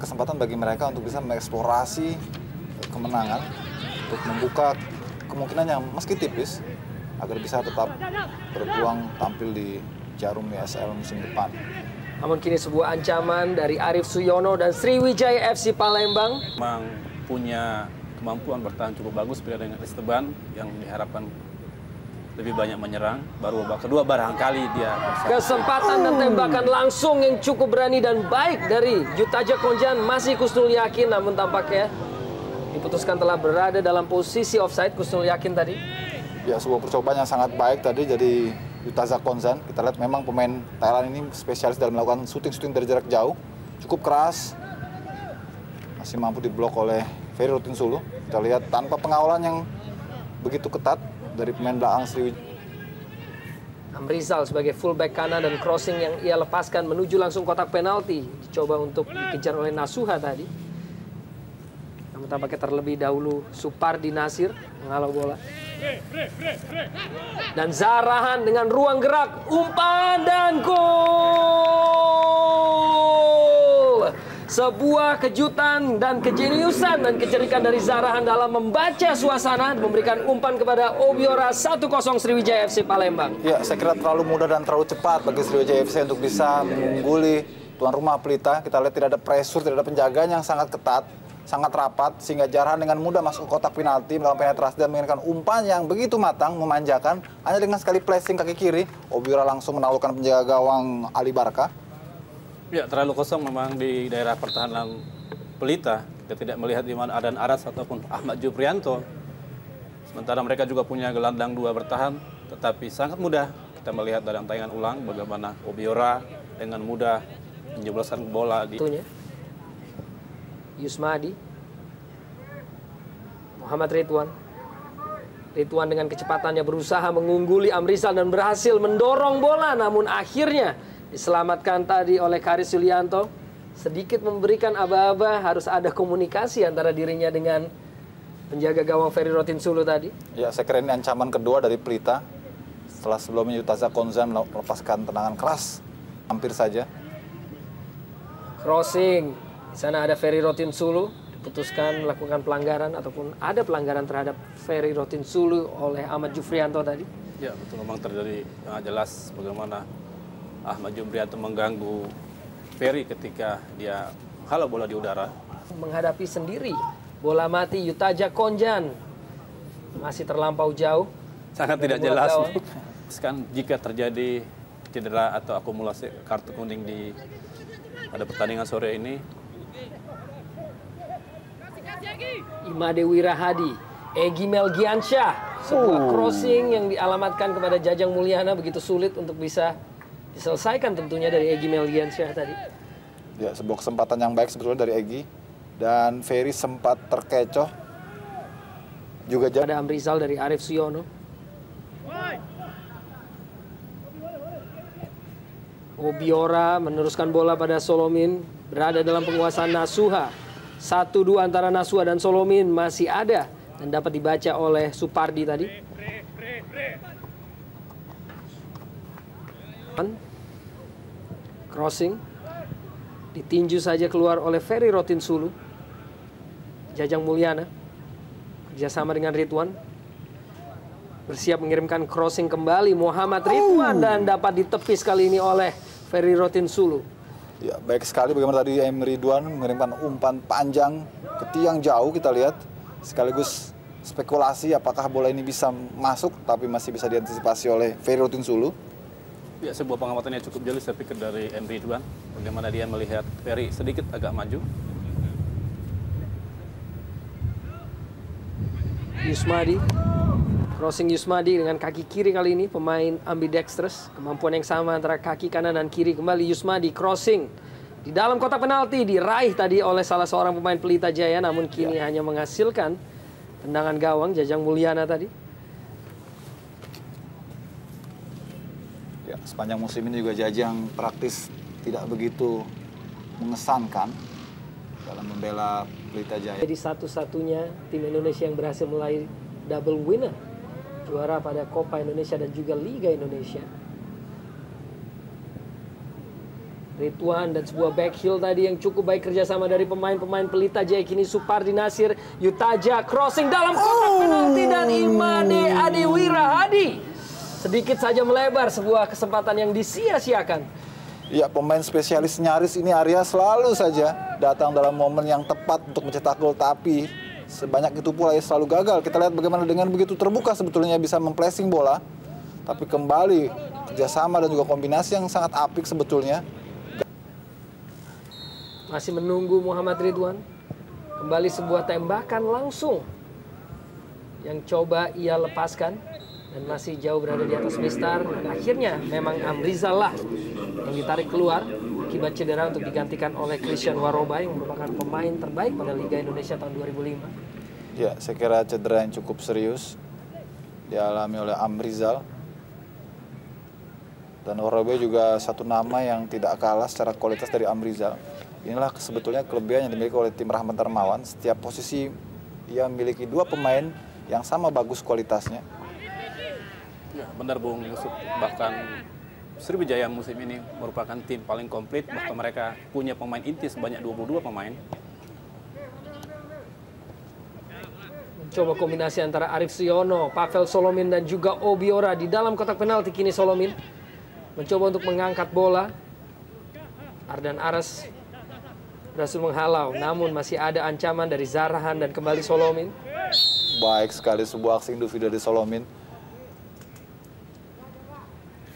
kesempatan bagi mereka untuk bisa mengeksplorasi kemenangan, untuk membuka kemungkinan yang meski tipis agar bisa tetap berpeluang tampil di Jarum ESL musim depan. Namun kini sebuah ancaman dari Arif Suyono dan Sriwijaya FC Palembang. Memang punya kemampuan bertahan cukup bagus beda dengan Esteban yang diharapkan lebih banyak menyerang. Baru babak kedua barangkali dia kesempatan dan tembakan langsung yang cukup berani dan baik dari Yutaja Konjan. Masih Kusnul Yakin, namun tampaknya diputuskan telah berada dalam posisi offside. Kusnul Yakin tadi. Ya, sebuah percobaan yang sangat baik tadi dari Yutaja Konjan. Kita lihat memang pemain Thailand ini spesialis dalam melakukan syuting dari jarak jauh. Cukup keras. Masih mampu diblok oleh Ferry Rotinsulu. Kita lihat tanpa pengawalan yang begitu ketat dari pemain belakang Sriwijaya. Amrizal sebagai fullback kanan dan crossing yang ia lepaskan menuju langsung kotak penalti. Dicoba untuk dikejar oleh Nasuha tadi. Namun tampaknya terlebih dahulu Supardi Nasir menghalau bola. Dan Zarahan dengan ruang gerak, umpan dan gol! Sebuah kejutan dan kejeniusan dan kecerikan dari Zarahan dalam membaca suasana, memberikan umpan kepada Obiora 1-0 Sriwijaya FC Palembang. Ya, saya kira terlalu mudah dan terlalu cepat bagi Sriwijaya FC untuk bisa mengungguli tuan rumah Pelita. Kita lihat tidak ada pressure, tidak ada penjagaan yang sangat ketat, sangat rapat, sehingga Zarahan dengan mudah masuk ke kotak penalti, melakukan penetrasi dan mengirimkan umpan yang begitu matang, memanjakan. Hanya dengan sekali placing kaki kiri, Obiora langsung menaklukkan penjaga gawang Ali Barka. Ya, terlalu kosong memang di daerah pertahanan Pelita. Kita tidak melihat di mana Adan Aras ataupun Ahmad Juprianto. Sementara mereka juga punya gelandang dua bertahan, tetapi sangat mudah kita melihat dalam tayangan ulang bagaimana Obiora dengan mudah menjebloskan bola di Yusmadi, Muhammad Ridwan. Ridwan dengan kecepatannya berusaha mengungguli Amrizal dan berhasil mendorong bola, namun akhirnya diselamatkan tadi oleh Karis Yulianto. Sedikit memberikan aba-aba, harus ada komunikasi antara dirinya dengan penjaga gawang Ferry Rotinsulu tadi. Ya, saya kira ini ancaman kedua dari Pelita. Setelah sebelumnya Yutaja Konjan melepaskan tendangan keras, hampir saja. Crossing, di sana ada Ferry Rotinsulu, diputuskan melakukan pelanggaran ataupun ada pelanggaran terhadap Ferry Rotinsulu oleh Ahmad Jufrianto tadi. Ya, betul, memang terjadi sangat jelas bagaimana Ahmad Jufrianto mengganggu Ferry ketika dia menghalau bola di udara. Menghadapi sendiri bola mati Yutaja Konjan. Masih terlampau jauh. Sangat tidak jelas. Kan jika terjadi cedera atau akumulasi kartu kuning pada pertandingan sore ini. Imade Wirahadi, Egy Melgiansyah. Sebuah crossing yang dialamatkan kepada Jajang Mulyana begitu sulit untuk bisa diselesaikan tentunya dari Egy Melgiansyah tadi. Ya, sebuah kesempatan yang baik sebetulnya dari Egy. Dan Ferry sempat terkecoh. Juga ada Amrizal dari Arif Suyono. Obiora meneruskan bola pada Solomin. Berada dalam penguasaan Nasuha. 1-2 antara Nasuha dan Solomin masih ada. Dan dapat dibaca oleh Supardi tadi. Crossing ditinju saja keluar oleh Ferry Rotinsulu. Jajang Mulyana kerjasama dengan Ridwan bersiap mengirimkan crossing kembali Muhammad Ridwan dan dapat ditepis kali ini oleh Ferry Rotinsulu. Ya, baik sekali bagaimana tadi Ridwan mengirimkan umpan panjang ke tiang jauh. Kita lihat sekaligus spekulasi apakah bola ini bisa masuk, tapi masih bisa diantisipasi oleh Ferry Rotinsulu. Ya, sebuah pengamatan yang cukup jelas saya pikir dari Ridwan. Bagaimana dia melihat Ferry sedikit agak maju. Yusmadi, crossing Yusmadi dengan kaki kiri kali ini, pemain ambidextrous. Kemampuan yang sama antara kaki kanan dan kiri. Kembali Yusmadi, crossing. Di dalam kotak penalti, diraih tadi oleh salah seorang pemain Pelita Jaya. Namun kini hanya menghasilkan tendangan gawang Jajang Mulyana tadi. Ya, sepanjang musim ini juga Jajang praktis tidak begitu mengesankan dalam membela Pelita Jaya. Jadi satu-satunya tim Indonesia yang berhasil meraih double winner. Juara pada Copa Indonesia dan juga Liga Indonesia. Ridwan dan sebuah back heel tadi yang cukup baik kerjasama dari pemain-pemain Pelita Jaya. Kini Supardi Nasir, Yutaja crossing dalam kotak penalti dan Imade Adewira Hadi sedikit saja melebar, sebuah kesempatan yang disia-siakan. Ya, pemain spesialis nyaris ini Arya selalu saja datang dalam momen yang tepat untuk mencetak gol, tapi sebanyak itu pula ia selalu gagal. Kita lihat bagaimana dengan begitu terbuka sebetulnya bisa memplacing bola, tapi kembali kerjasama dan juga kombinasi yang sangat apik sebetulnya. Masih menunggu Muhammad Ridwan. Kembali sebuah tembakan langsung yang coba ia lepaskan dan masih jauh berada di atas Mistar. Dan akhirnya memang Amrizal lah yang ditarik keluar akibat cedera untuk digantikan oleh Christian Waroba yang merupakan pemain terbaik pada Liga Indonesia tahun 2005. Ya, saya kira cedera yang cukup serius dialami oleh Amrizal. Dan Waroba juga satu nama yang tidak kalah secara kualitas dari Amrizal. Inilah sebetulnya kelebihan yang dimiliki oleh tim Rahmat Darmawan. Setiap posisi ia memiliki dua pemain yang sama bagus kualitasnya. Ya, benar Bung Yusuf. Bahkan Sriwijaya musim ini merupakan tim paling komplit. Bahkan mereka punya pemain inti sebanyak 22 pemain. Coba kombinasi antara Arif Siono, Pavel Solomin dan juga Obiora di dalam kotak penalti. Kini Solomin mencoba untuk mengangkat bola. Ardan Aras berhasil menghalau, namun masih ada ancaman dari Zarahan dan kembali Solomin. Baik sekali sebuah aksi individu dari Solomin.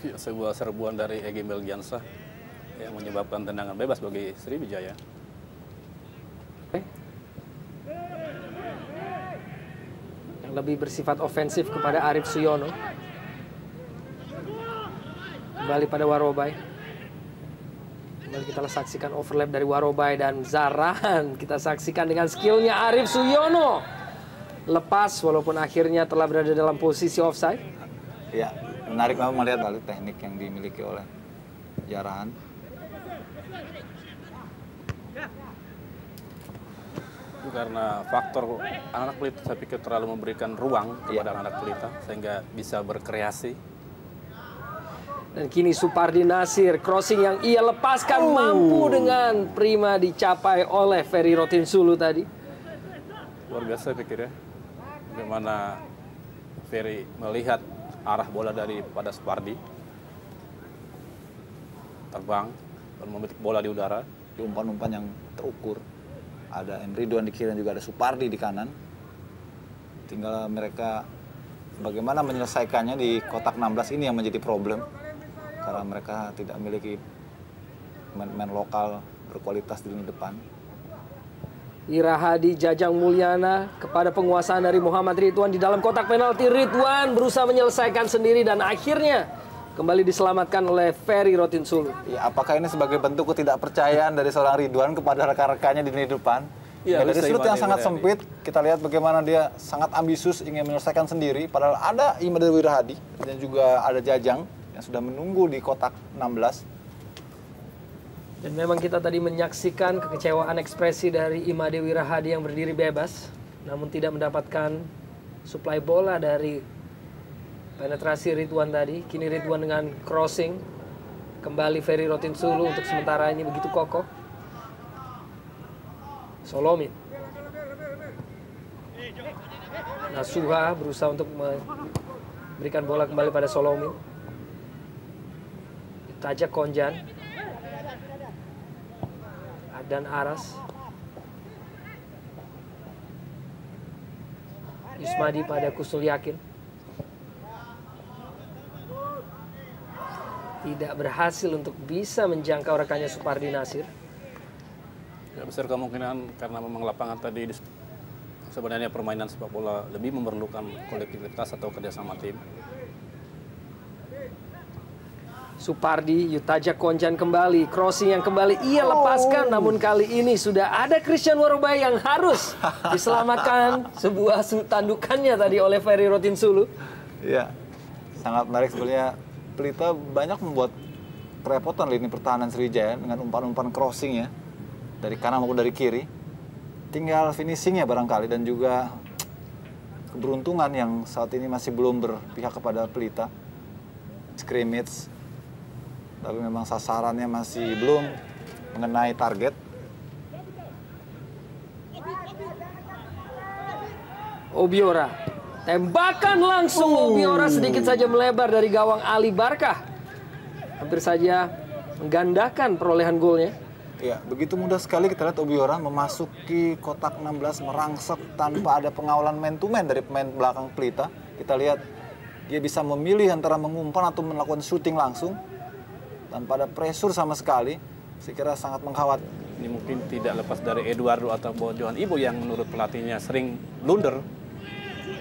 Ya, sebuah serbuan dari Egy Melgiansah yang menyebabkan tendangan bebas bagi Sriwijaya. Yang lebih bersifat ofensif kepada Arif Siono. Kembali pada Warobai. Kembali kita saksikan overlap dari Warobai dan Zarahan. Kita saksikan dengan skillnya Arif Suyono. Lepas walaupun akhirnya telah berada dalam posisi offside. Ya, menarik memang melihat balik teknik yang dimiliki oleh Zarahan. Itu karena faktor anak-anak Pelita saya pikir terlalu memberikan ruang kepada anak-anak Pelita sehingga bisa berkreasi. Dan kini Supardi Nasir, crossing yang ia lepaskan mampu dengan prima dicapai oleh Ferry Rotinsulu tadi. Luar biasa saya pikir ya, bagaimana Ferry melihat arah bola daripada Supardi. Terbang dan memetik bola di udara. Di umpan-umpan yang terukur. Ada Ridwan di kiri dan juga ada Supardi di kanan. Tinggal mereka bagaimana menyelesaikannya di kotak 16 ini yang menjadi problem. Karena mereka tidak memiliki pemain lokal berkualitas di lini depan. Ira Hadi, Jajang Mulyana kepada penguasaan dari Muhammad Ridwan di dalam kotak penalti. Ridwan berusaha menyelesaikan sendiri dan akhirnya kembali diselamatkan oleh Ferry Rotinsulu. Ya, apakah ini sebagai bentuk ketidakpercayaan dari seorang Ridwan kepada rekan-rekannya di lini depan? Ya, dari sudut yang sangat sempit, kita lihat bagaimana dia sangat ambisius ingin menyelesaikan sendiri. Padahal ada Imade Wirahadi dan juga ada Jajang yang sudah menunggu di kotak 16. Dan memang kita tadi menyaksikan kekecewaan ekspresi dari Imade Wirahadi yang berdiri bebas, namun tidak mendapatkan suplai bola dari penetrasi Ridwan tadi. Kini Ridwan dengan crossing, kembali Ferry Rotinsulu untuk sementara ini begitu kokoh. Solomin. Nasuha berusaha untuk memberikan bola kembali pada Solomin. Tajak Konjan. Ardan Aras. Yusmadi pada Kusul Yakin. Tidak berhasil untuk bisa menjangkau rekannya Supardi Nasir. Ya, besar kemungkinan karena memang lapangan tadi sebenarnya permainan sepak bola lebih memerlukan kolektivitas atau kerjasama tim. Supardi, Yutaja Konjan kembali, crossing yang kembali ia lepaskan, namun kali ini sudah ada Christian Warobai yang harus diselamatkan sebuah tandukannya tadi oleh Ferry Rotinsulu. Iya, sangat menarik sebenarnya. Pelita banyak membuat kerepotan lini pertahanan Sriwijaya dengan umpan-umpan crossing ya, dari kanan maupun dari kiri. Tinggal finishingnya barangkali dan juga keberuntungan yang saat ini masih belum berpihak kepada Pelita. Scrimmage. Tapi memang sasarannya masih belum mengenai target. Obiora, tembakan langsung Obiora sedikit saja melebar dari gawang Ali Barkah. Hampir saja menggandakan perolehan golnya. Ya, begitu mudah sekali kita lihat Obiora memasuki kotak 16 merangsek tanpa ada pengawalan man to man dari pemain belakang Pelita. Kita lihat dia bisa memilih antara mengumpan atau melakukan shooting langsung tanpa ada pressure sama sekali. Saya kira sangat mengkhawatirkan. Ini mungkin tidak lepas dari Eduardo atau Johan Ibo yang menurut pelatihnya sering blunder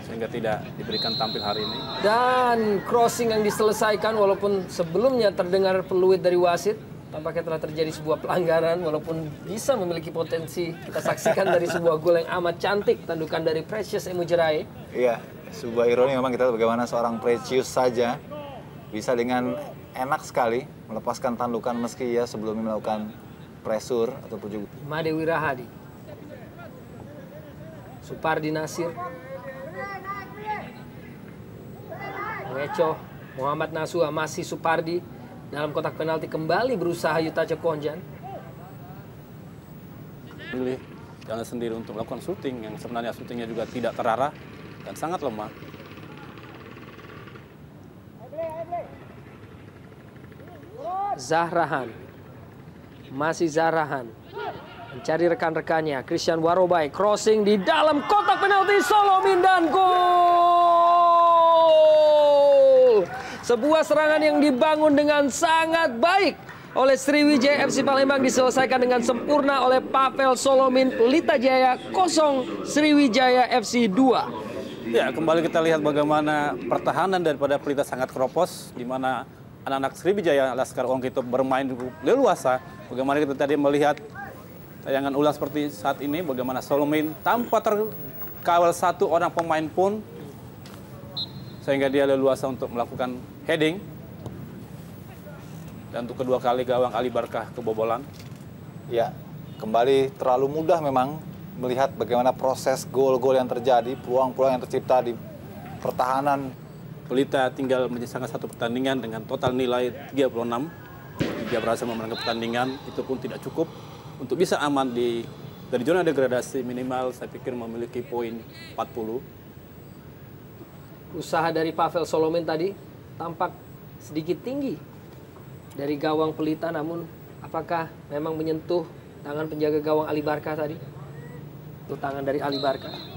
sehingga tidak diberikan tampil hari ini. Dan crossing yang diselesaikan walaupun sebelumnya terdengar peluit dari wasit. Tampaknya telah terjadi sebuah pelanggaran walaupun bisa memiliki potensi. Kita saksikan dari sebuah gol yang amat cantik, tandukan dari Precious Emujerai. Iya, sebuah ironi memang kita bagaimana seorang Precious saja bisa dengan enak sekali melepaskan tandukan meski ia sebelumnya melakukan pressure ataupun juga. Made Wirahadi. Supardi Nasir. Mengecoh Muhammad Nasuha, masih Supardi. Dalam kotak penalti kembali berusaha Yutaja Konjan. Pilih jalan sendiri untuk melakukan syuting yang sebenarnya syutingnya juga tidak terarah dan sangat lemah. Zahrahan. Masih Zahrahan. Mencari rekan-rekannya. Christian Warobai crossing di dalam kotak penalti Solomin dan gol. Sebuah serangan yang dibangun dengan sangat baik oleh Sriwijaya FC Palembang diselesaikan dengan sempurna oleh Pavel Solomin. Pelita Jaya 0, Sriwijaya FC 2. Ya, kembali kita lihat bagaimana pertahanan daripada Pelita sangat keropos, di mana anak-anak Sriwijaya Laskar Ongkito bermain leluasa. Bagaimana kita tadi melihat tayangan ulang seperti saat ini, bagaimana Solomin tanpa terkawal satu orang pemain pun, sehingga dia leluasa untuk melakukan heading. Dan untuk kedua kali gawang Ali Barkah kebobolan. Ya, kembali terlalu mudah memang melihat bagaimana proses gol-gol yang terjadi, peluang-peluang yang tercipta di pertahanan. Pelita tinggal menyisakan satu pertandingan dengan total nilai 36. Dia berhasil memenangkan pertandingan, itu pun tidak cukup untuk bisa aman dari zona degradasi. Minimal saya pikir memiliki poin 40. Usaha dari Pavel Solomin tadi tampak sedikit tinggi dari gawang Pelita, namun apakah memang menyentuh tangan penjaga gawang Ali Barkah tadi? Itu tangan dari Ali Barkah.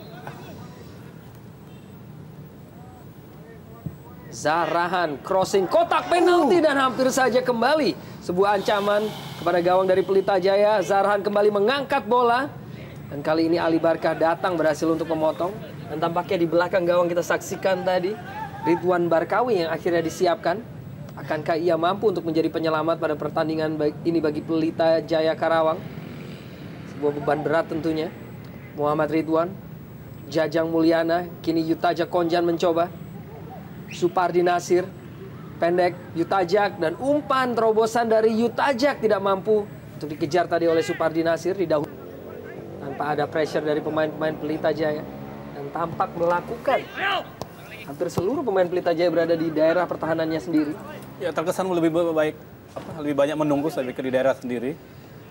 Zahrahan crossing kotak penalti dan hampir saja kembali sebuah ancaman kepada gawang dari Pelita Jaya. Zahrahan kembali mengangkat bola dan kali ini Ali Barkah datang berhasil untuk memotong. Dan tampaknya di belakang gawang kita saksikan tadi Ridwan Barkawi yang akhirnya disiapkan. Akankah ia mampu untuk menjadi penyelamat pada pertandingan ini bagi Pelita Jaya Karawang? Sebuah beban berat tentunya. Muhammad Ridwan, Jajang Mulyana, kini Yutaja Konjan mencoba. Supardi Nasir, pendek Yutajak dan umpan terobosan dari Yutajak tidak mampu untuk dikejar tadi oleh Supardi Nasir didahului tanpa ada pressure dari pemain-pemain Pelita Jaya. Dan tampak melakukan hampir seluruh pemain Pelita Jaya berada di daerah pertahanannya sendiri. Ya, terkesan lebih banyak menunggu saya pikir di daerah sendiri.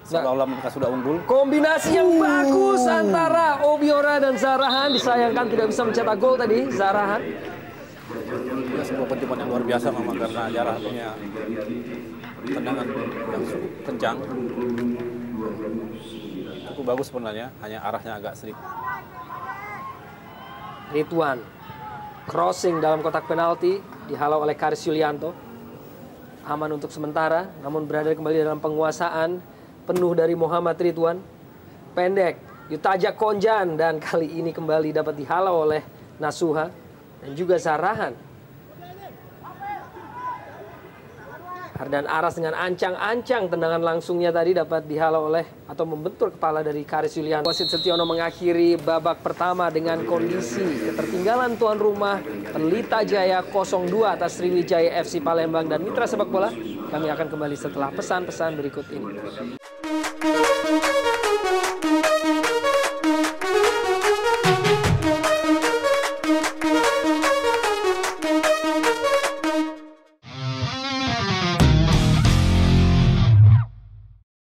Seolah-olah mereka sudah unggul. Kombinasi yang bagus antara Obiora dan Zahrahan. Disayangkan tidak bisa mencetak gol tadi Zahrahan. Ya, sebuah pencobaan yang luar biasa memang karena Zahrahan punya tendangan yang cukup kencang. Cukup bagus sebenarnya, hanya arahnya agak sedikit. Ridwan crossing dalam kotak penalti dihalau oleh Karis Yulianto. Aman untuk sementara, namun berada kembali dalam penguasaan penuh dari Muhammad Ridwan. Pendek Yutaja Konjan dan kali ini kembali dapat dihalau oleh Nasuha dan juga Zahrahan. Hardan Aras dengan ancang-ancang tendangan langsungnya tadi dapat dihalau oleh atau membentur kepala dari Karis Yulianto. Wasit Setiono mengakhiri babak pertama dengan kondisi ketertinggalan tuan rumah Pelita Jaya 0-2 atas Sriwijaya FC Palembang dan Mitra Sepak Bola. Kami akan kembali setelah pesan-pesan berikut ini.